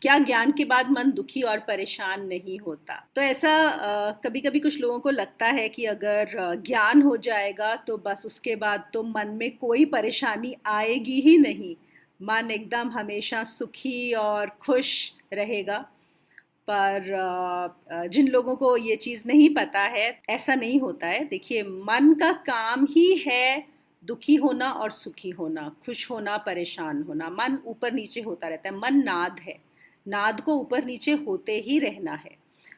क्या ज्ञान के बाद मन दुखी और परेशान नहीं होता? तो ऐसा कभी कभी कुछ लोगों को लगता है कि अगर ज्ञान हो जाएगा तो बस उसके बाद तो मन में कोई परेशानी आएगी ही नहीं, मन एकदम हमेशा सुखी और खुश रहेगा। पर जिन लोगों को ये चीज़ नहीं पता है, ऐसा नहीं होता है। देखिए, मन का काम ही है दुखी होना और सुखी होना, खुश होना, परेशान होना। मन ऊपर नीचे होता रहता है। मन नाद है, नाद को ऊपर नीचे होते ही रहना है।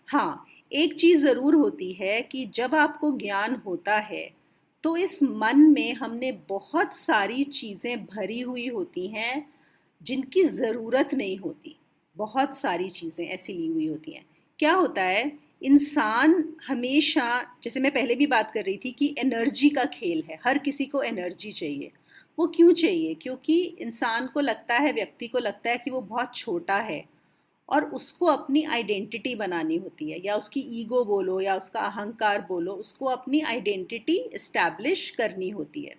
हाँ, एक चीज़ ज़रूर होती है कि जब आपको ज्ञान होता है तो इस मन में हमने बहुत सारी चीज़ें भरी हुई होती हैं जिनकी ज़रूरत नहीं होती। बहुत सारी चीज़ें ऐसी ली हुई होती हैं। क्या होता है, इंसान हमेशा, जैसे मैं पहले भी बात कर रही थी कि एनर्जी का खेल है, हर किसी को एनर्जी चाहिए। वो क्यों चाहिए? क्योंकि इंसान को लगता है, व्यक्ति को लगता है कि वो बहुत छोटा है और उसको अपनी आइडेंटिटी बनानी होती है, या उसकी ईगो बोलो या उसका अहंकार बोलो, उसको अपनी आइडेंटिटी इस्टेब्लिश करनी होती है।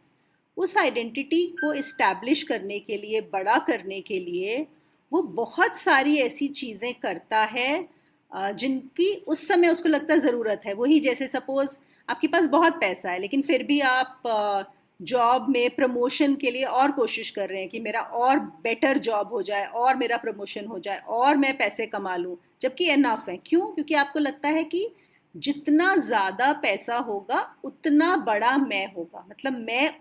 उस आइडेंटिटी को इस्टेब्लिश करने के लिए, बड़ा करने के लिए वो बहुत सारी ऐसी चीज़ें करता है जिनकी उस समय उसको लगता है ज़रूरत है। वही जैसे सपोज़ आपके पास बहुत पैसा है लेकिन फिर भी आप जॉब में प्रमोशन के लिए और कोशिश कर रहे हैं कि मेरा और बेटर जॉब हो जाए और मेरा प्रमोशन हो जाए और मैं पैसे कमा लूँ, जबकि एनफ है। क्यों? क्योंकि आपको लगता है कि जितना ज़्यादा पैसा होगा उतना बड़ा मैं होगा, मतलब मैं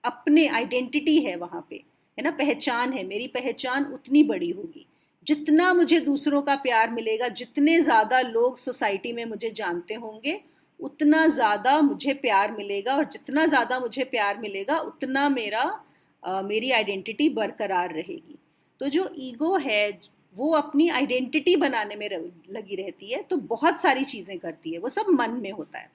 अपने आइडेंटिटी है वहाँ पे, है ना, पहचान है, मेरी पहचान उतनी बड़ी होगी। जितना मुझे दूसरों का प्यार मिलेगा, जितने ज़्यादा लोग सोसाइटी में मुझे जानते होंगे, उतना ज़्यादा मुझे प्यार मिलेगा, और जितना ज़्यादा मुझे प्यार मिलेगा उतना मेरी आइडेंटिटी बरकरार रहेगी। तो जो ईगो है वो अपनी आइडेंटिटी बनाने में लगी रहती है, तो बहुत सारी चीज़ें करती है, वो सब मन में होता है।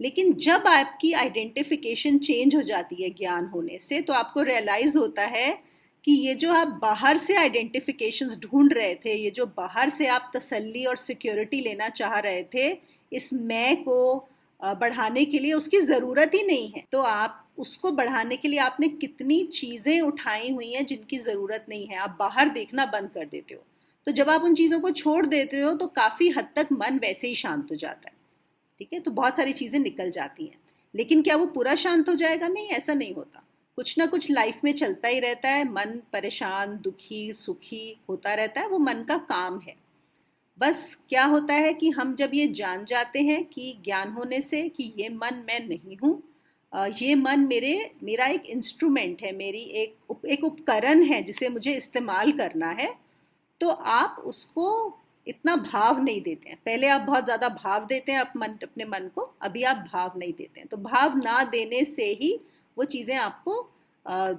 लेकिन जब आपकी आइडेंटिफिकेशन चेंज हो जाती है ज्ञान होने से, तो आपको रियलाइज होता है कि ये जो आप बाहर से आइडेंटिफिकेशंस ढूंढ रहे थे, ये जो बाहर से आप तसल्ली और सिक्योरिटी लेना चाह रहे थे इस मैं को बढ़ाने के लिए, उसकी ज़रूरत ही नहीं है। तो आप उसको बढ़ाने के लिए आपने कितनी चीज़ें उठाई हुई हैं जिनकी ज़रूरत नहीं है, आप बाहर देखना बंद कर देते हो। तो जब आप उन चीज़ों को छोड़ देते हो तो काफ़ी हद तक मन वैसे ही शांत हो जाता है। ठीक है, तो बहुत सारी चीज़ें निकल जाती हैं। लेकिन क्या वो पूरा शांत हो जाएगा? नहीं, ऐसा नहीं होता। कुछ ना कुछ लाइफ में चलता ही रहता है, मन परेशान, दुखी, सुखी होता रहता है, वो मन का काम है। बस क्या होता है कि हम जब ये जान जाते हैं कि ज्ञान होने से कि ये मन मैं नहीं हूँ, ये मन मेरा एक इंस्ट्रूमेंट है, मेरी एक उपकरण है जिसे मुझे इस्तेमाल करना है, तो आप उसको इतना भाव नहीं देते हैं। पहले आप बहुत ज़्यादा भाव देते हैं अपने मन को, अभी आप भाव नहीं देते हैं। तो भाव ना देने से ही वो चीज़ें आपको अ,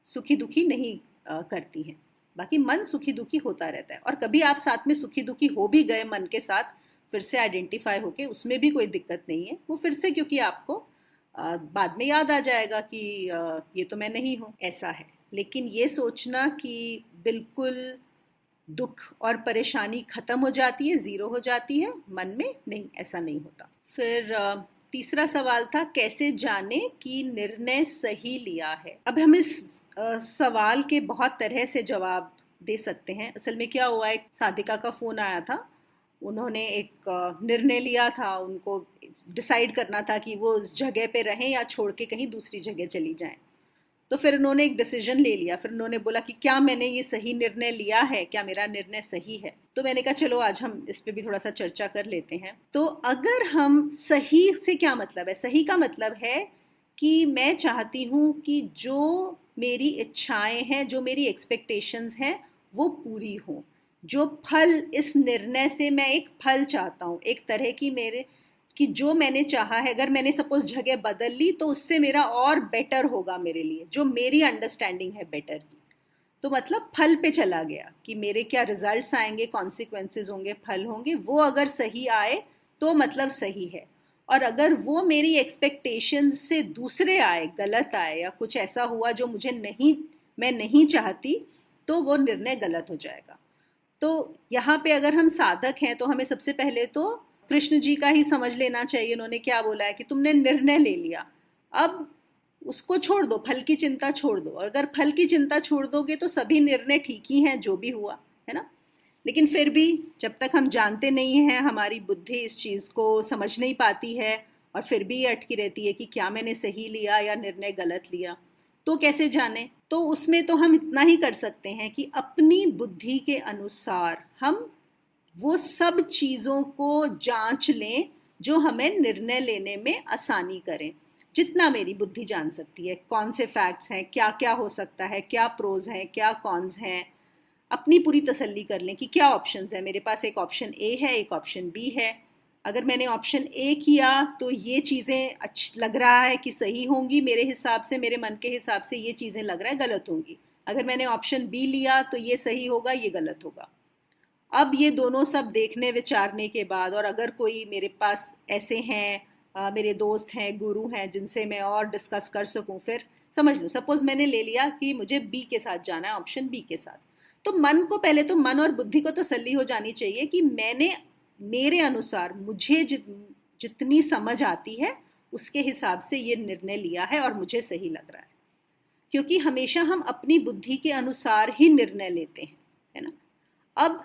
सुखी दुखी नहीं करती हैं। बाकी मन सुखी दुखी होता रहता है, और कभी आप साथ में सुखी दुखी हो भी गए मन के साथ, फिर से आइडेंटिफाई होके, उसमें भी कोई दिक्कत नहीं है। वो फिर से, क्योंकि आपको बाद में याद आ जाएगा कि ये तो मैं नहीं हूँ, ऐसा है। लेकिन ये सोचना कि बिल्कुल दुख और परेशानी खत्म हो जाती है, ज़ीरो हो जाती है मन में, नहीं, ऐसा नहीं होता। फिर तीसरा सवाल था, कैसे जाने कि निर्णय सही लिया है? अब हम इस सवाल के बहुत तरह से जवाब दे सकते हैं। असल में क्या हुआ, एक साधिका का फ़ोन आया था। उन्होंने एक निर्णय लिया था, उनको डिसाइड करना था कि वो उस जगह पे रहें या छोड़ के कहीं दूसरी जगह चली जाएं। तो फिर उन्होंने एक डिसीजन ले लिया। फिर उन्होंने बोला कि क्या मैंने ये सही निर्णय लिया है, क्या मेरा निर्णय सही है? तो मैंने कहा चलो आज हम इस पे भी थोड़ा सा चर्चा कर लेते हैं। तो अगर हम सही से, क्या मतलब है? सही का मतलब है कि मैं चाहती हूँ कि जो मेरी इच्छाएं हैं, जो मेरी एक्सपेक्टेशंस हैं, वो पूरी हों। जो फल, इस निर्णय से मैं एक फल चाहता हूँ, एक तरह की मेरे कि जो मैंने चाहा है, अगर मैंने सपोज जगह बदल ली तो उससे मेरा और बेटर होगा मेरे लिए, जो मेरी अंडरस्टैंडिंग है बेटर की। तो मतलब फल पे चला गया कि मेरे क्या रिजल्ट्स आएंगे, कॉन्सिक्वेंसेज होंगे, फल होंगे, वो अगर सही आए तो मतलब सही है। और अगर वो मेरी एक्सपेक्टेशंस से दूसरे आए, गलत आए, या कुछ ऐसा हुआ जो मैं नहीं चाहती, तो वो निर्णय गलत हो जाएगा। तो यहाँ पे अगर हम साधक हैं तो हमें सबसे पहले तो कृष्ण जी का ही समझ लेना चाहिए। उन्होंने क्या बोला है कि तुमने निर्णय ले लिया, अब उसको छोड़ दो, फल की चिंता छोड़ दो। और अगर फल की चिंता छोड़ दोगे तो सभी निर्णय ठीक ही हैं जो भी हुआ, है ना। लेकिन फिर भी जब तक हम जानते नहीं हैं, हमारी बुद्धि इस चीज़ को समझ नहीं पाती है और फिर भी ये अटकी रहती है कि क्या मैंने सही लिया या निर्णय गलत लिया। तो कैसे जाने? तो उसमें तो हम इतना ही कर सकते हैं कि अपनी बुद्धि के अनुसार हम वो सब चीज़ों को जांच लें जो हमें निर्णय लेने में आसानी करें। जितना मेरी बुद्धि जान सकती है, कौन से फैक्ट्स हैं, क्या क्या हो सकता है, क्या प्रोज हैं, क्या कॉन्स हैं, अपनी पूरी तसल्ली कर लें कि क्या ऑप्शंस है मेरे पास। एक ऑप्शन ए है, एक ऑप्शन बी है। अगर मैंने ऑप्शन ए किया तो ये चीज़ें लग रहा है कि सही होंगी मेरे हिसाब से, मेरे मन के हिसाब से ये चीज़ें लग रहा है गलत होंगी। अगर मैंने ऑप्शन बी लिया तो ये सही होगा, ये गलत होगा। अब ये दोनों सब देखने विचारने के बाद, और अगर कोई मेरे पास ऐसे हैं, मेरे दोस्त हैं, गुरु हैं जिनसे मैं और डिस्कस कर सकूं, फिर समझ लूँ सपोज मैंने ले लिया कि मुझे बी के साथ जाना है, ऑप्शन बी के साथ। तो मन को पहले तो, मन और बुद्धि को तसल्ली हो जानी चाहिए कि मैंने मेरे अनुसार मुझे जितनी समझ आती है उसके हिसाब से ये निर्णय लिया है और मुझे सही लग रहा है। क्योंकि हमेशा हम अपनी बुद्धि के अनुसार ही निर्णय लेते हैं, है ना। अब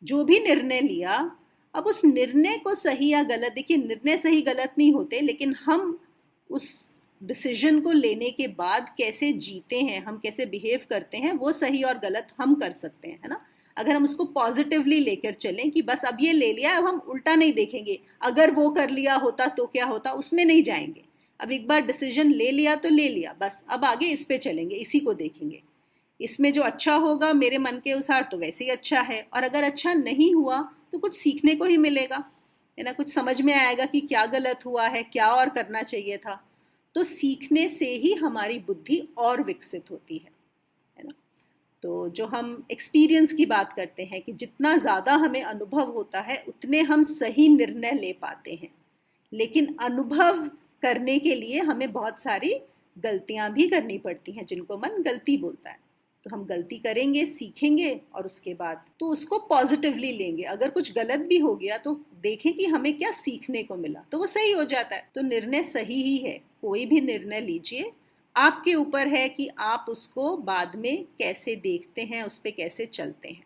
जो भी निर्णय लिया, अब उस निर्णय को सही या गलत, देखिए निर्णय सही गलत नहीं होते, लेकिन हम उस डिसीजन को लेने के बाद कैसे जीते हैं, हम कैसे बिहेव करते हैं, वो सही और गलत हम कर सकते हैं, है ना। अगर हम उसको पॉजिटिवली लेकर चलें कि बस अब ये ले लिया, अब हम उल्टा नहीं देखेंगे, अगर वो कर लिया होता तो क्या होता, उसमें नहीं जाएंगे। अब एक बार डिसीजन ले लिया तो ले लिया, बस अब आगे इस पे चलेंगे, इसी को देखेंगे, इसमें जो अच्छा होगा मेरे मन के अनुसार तो वैसे ही अच्छा है, और अगर अच्छा नहीं हुआ तो कुछ सीखने को ही मिलेगा, है ना। कुछ समझ में आएगा कि क्या गलत हुआ है, क्या और करना चाहिए था। तो सीखने से ही हमारी बुद्धि और विकसित होती है ना। तो जो हम एक्सपीरियंस की बात करते हैं कि जितना ज़्यादा हमें अनुभव होता है उतने हम सही निर्णय ले पाते हैं, लेकिन अनुभव करने के लिए हमें बहुत सारी गलतियां भी करनी पड़ती हैं, जिनको मन गलती बोलता है। तो हम गलती करेंगे, सीखेंगे, और उसके बाद तो उसको पॉजिटिवली लेंगे। अगर कुछ गलत भी हो गया तो देखें कि हमें क्या सीखने को मिला, तो वो सही हो जाता है। तो निर्णय सही ही है, कोई भी निर्णय लीजिए, आपके ऊपर है कि आप उसको बाद में कैसे देखते हैं, उस पर कैसे चलते हैं।